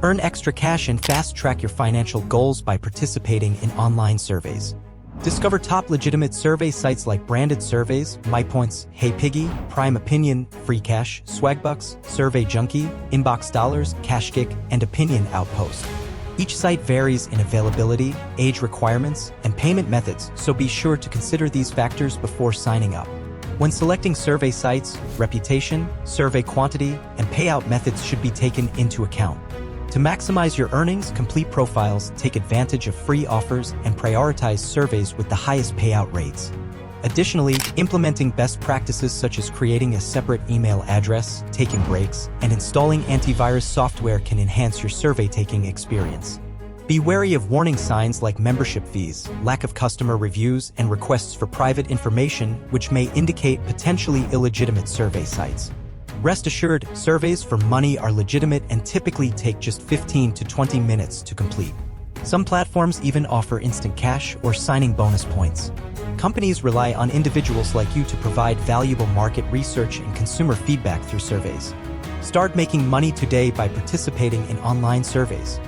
Earn extra cash and fast-track your financial goals by participating in online surveys. Discover top legitimate survey sites like Branded Surveys, MyPoints, HeyPiggy, Prime Opinion, FreeCash, Swagbucks, Survey Junkie, Inbox Dollars, CashGick, and Opinion Outpost. Each site varies in availability, age requirements, and payment methods, so be sure to consider these factors before signing up. When selecting survey sites, reputation, survey quantity, and payout methods should be taken into account. To maximize your earnings, complete profiles, take advantage of free offers, and prioritize surveys with the highest payout rates. Additionally, implementing best practices such as creating a separate email address, taking breaks, and installing antivirus software can enhance your survey-taking experience. Be wary of warning signs like membership fees, lack of customer reviews, and requests for private information, which may indicate potentially illegitimate survey sites. Rest assured, surveys for money are legitimate and typically take just 15 to 20 minutes to complete. Some platforms even offer instant cash or signing bonus points. Companies rely on individuals like you to provide valuable market research and consumer feedback through surveys. Start making money today by participating in online surveys.